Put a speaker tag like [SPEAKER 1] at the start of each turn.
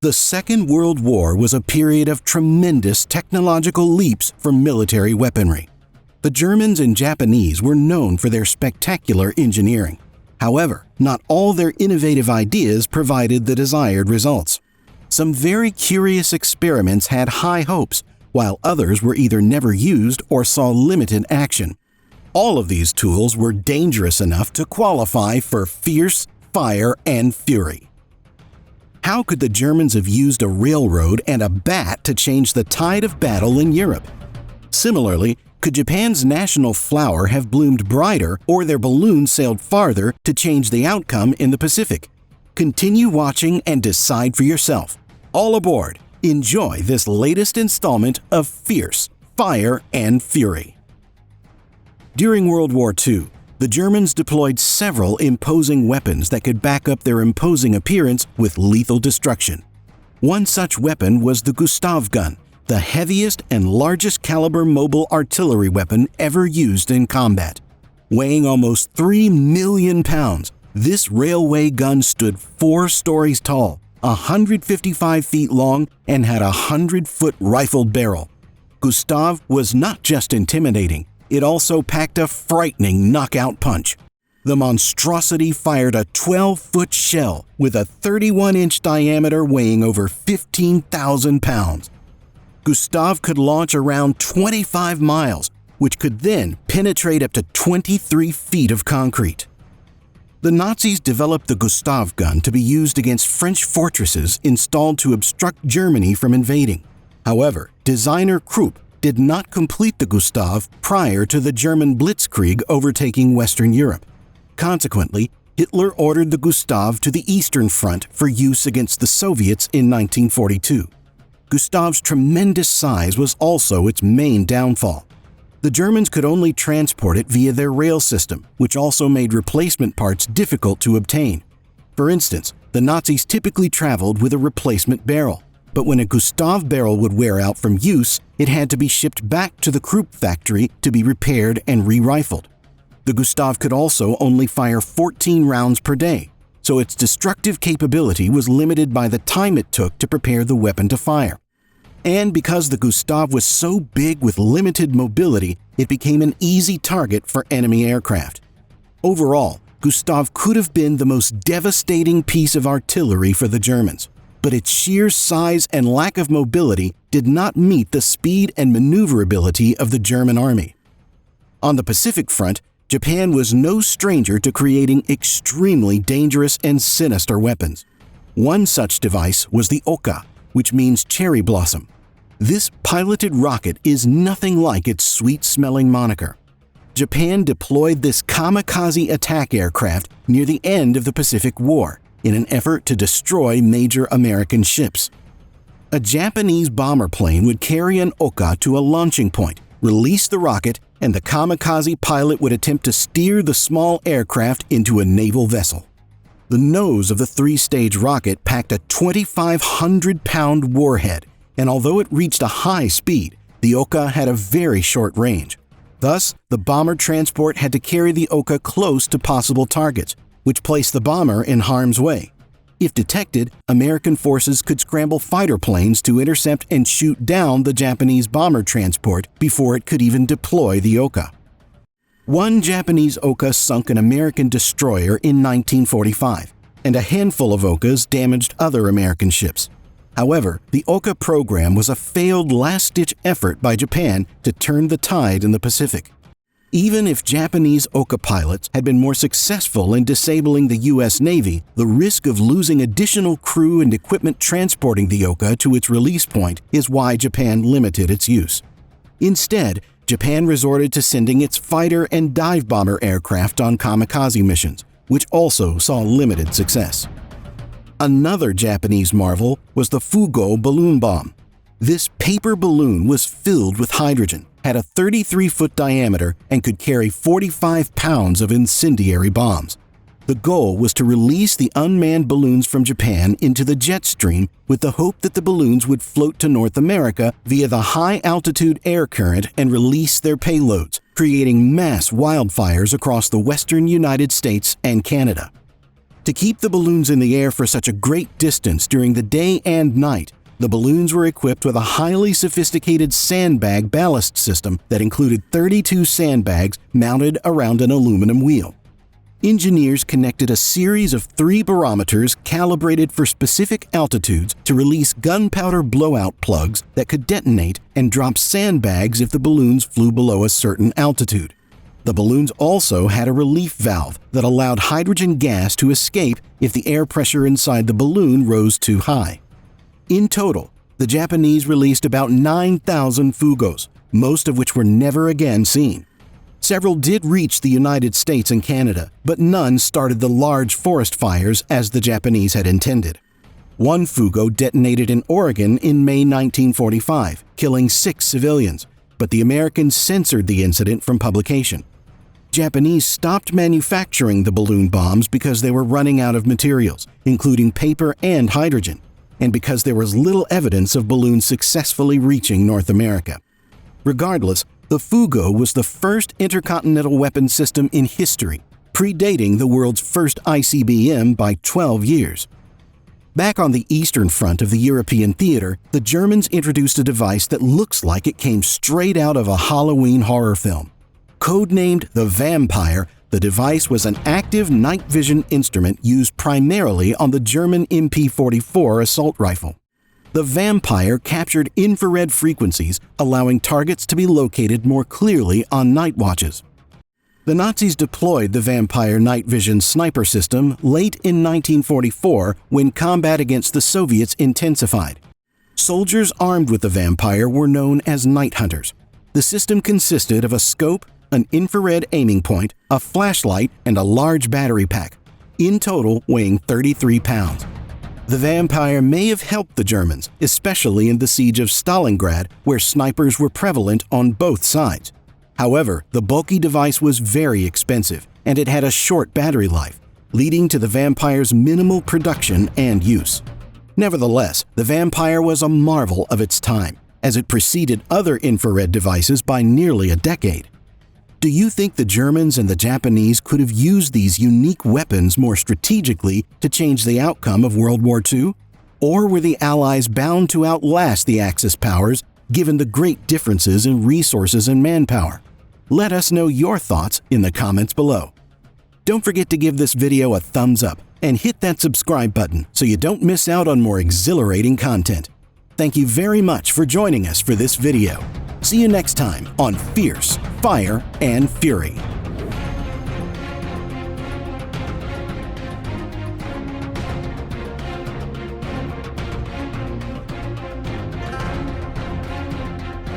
[SPEAKER 1] The Second World War was a period of tremendous technological leaps for military weaponry. The Germans and Japanese were known for their spectacular engineering. However, not all their innovative ideas provided the desired results. Some very curious experiments had high hopes, while others were either never used or saw limited action. All of these tools were dangerous enough to qualify for fierce fire and fury. How could the Germans have used a railroad and a bat to change the tide of battle in Europe? Similarly, could Japan's national flower have bloomed brighter or their balloons sailed farther to change the outcome in the Pacific? Continue watching and decide for yourself. All aboard! Enjoy this latest installment of Fierce, Fire, and Fury. During World War II, the Germans deployed several imposing weapons that could back up their imposing appearance with lethal destruction. One such weapon was the Gustav gun, the heaviest and largest caliber mobile artillery weapon ever used in combat. Weighing almost 3 million pounds, this railway gun stood 4 stories tall, 155 feet long, and had a 100-foot rifled barrel. Gustav was not just intimidating, it also packed a frightening knockout punch. The monstrosity fired a 12-foot shell with a 31-inch diameter weighing over 15,000 pounds. Gustav could launch around 25 miles, which could then penetrate up to 23 feet of concrete. The Nazis developed the Gustav gun to be used against French fortresses installed to obstruct Germany from invading. However, designer Krupp did not complete the Gustav prior to the German Blitzkrieg overtaking Western Europe. Consequently, Hitler ordered the Gustav to the Eastern Front for use against the Soviets in 1942. Gustav's tremendous size was also its main downfall. The Germans could only transport it via their rail system, which also made replacement parts difficult to obtain. For instance, the Nazis typically traveled with a replacement barrel. But when a Gustav barrel would wear out from use, it had to be shipped back to the Krupp factory to be repaired and re-rifled. The Gustav could also only fire 14 rounds per day, so its destructive capability was limited by the time it took to prepare the weapon to fire. And because the Gustav was so big with limited mobility, it became an easy target for enemy aircraft. Overall, Gustav could have been the most devastating piece of artillery for the Germans. But its sheer size and lack of mobility did not meet the speed and maneuverability of the German army. On the Pacific Front, Japan was no stranger to creating extremely dangerous and sinister weapons. One such device was the Oka, which means cherry blossom. This piloted rocket is nothing like its sweet-smelling moniker. Japan deployed this kamikaze attack aircraft near the end of the Pacific War, in an effort to destroy major American ships. A Japanese bomber plane would carry an Oka to a launching point, release the rocket, and the kamikaze pilot would attempt to steer the small aircraft into a naval vessel. The nose of the 3-stage rocket packed a 2,500-pound warhead, and although it reached a high speed, the Oka had a very short range. Thus, the bomber transport had to carry the Oka close to possible targets, which placed the bomber in harm's way. If detected, American forces could scramble fighter planes to intercept and shoot down the Japanese bomber transport before it could even deploy the Oka. One Japanese Oka sunk an American destroyer in 1945, and a handful of Okas damaged other American ships. However, the Oka program was a failed last-ditch effort by Japan to turn the tide in the Pacific. Even if Japanese Oka pilots had been more successful in disabling the U.S. Navy, the risk of losing additional crew and equipment transporting the Oka to its release point is why Japan limited its use. Instead, Japan resorted to sending its fighter and dive bomber aircraft on kamikaze missions, which also saw limited success. Another Japanese marvel was the Fugo balloon bomb. This paper balloon was filled with hydrogen, had a 33-foot diameter, and could carry 45 pounds of incendiary bombs. The goal was to release the unmanned balloons from Japan into the jet stream with the hope that the balloons would float to North America via the high-altitude air current and release their payloads, creating mass wildfires across the western United States and Canada. To keep the balloons in the air for such a great distance during the day and night, the balloons were equipped with a highly sophisticated sandbag ballast system that included 32 sandbags mounted around an aluminum wheel. Engineers connected a series of 3 barometers calibrated for specific altitudes to release gunpowder blowout plugs that could detonate and drop sandbags if the balloons flew below a certain altitude. The balloons also had a relief valve that allowed hydrogen gas to escape if the air pressure inside the balloon rose too high. In total, the Japanese released about 9,000 fugos, most of which were never again seen. Several did reach the United States and Canada, but none started the large forest fires as the Japanese had intended. One fugo detonated in Oregon in May 1945, killing 6 civilians, but the Americans censored the incident from publication. Japanese stopped manufacturing the balloon bombs because they were running out of materials, including paper and hydrogen, and because there was little evidence of balloons successfully reaching North America. Regardless, the Fugo was the first intercontinental weapon system in history, predating the world's first ICBM by 12 years. Back on the Eastern Front of the European theater, the Germans introduced a device that looks like it came straight out of a Halloween horror film. Codenamed the Vampire, the device was an active night vision instrument used primarily on the German MP-44 assault rifle. The Vampire captured infrared frequencies, allowing targets to be located more clearly on night watches. The Nazis deployed the Vampire night vision sniper system late in 1944 when combat against the Soviets intensified. Soldiers armed with the Vampire were known as night hunters. The system consisted of a scope, an infrared aiming point, a flashlight, and a large battery pack, in total weighing 33 pounds. The Vampire may have helped the Germans, especially in the siege of Stalingrad, where snipers were prevalent on both sides. However, the bulky device was very expensive, and it had a short battery life, leading to the Vampire's minimal production and use. Nevertheless, the Vampire was a marvel of its time, as it preceded other infrared devices by nearly a decade. Do you think the Germans and the Japanese could have used these unique weapons more strategically to change the outcome of World War II? Or were the Allies bound to outlast the Axis powers given the great differences in resources and manpower? Let us know your thoughts in the comments below. Don't forget to give this video a thumbs up and hit that subscribe button so you don't miss out on more exhilarating content. Thank you very much for joining us for this video. See you next time on Fierce, Fire, and Fury.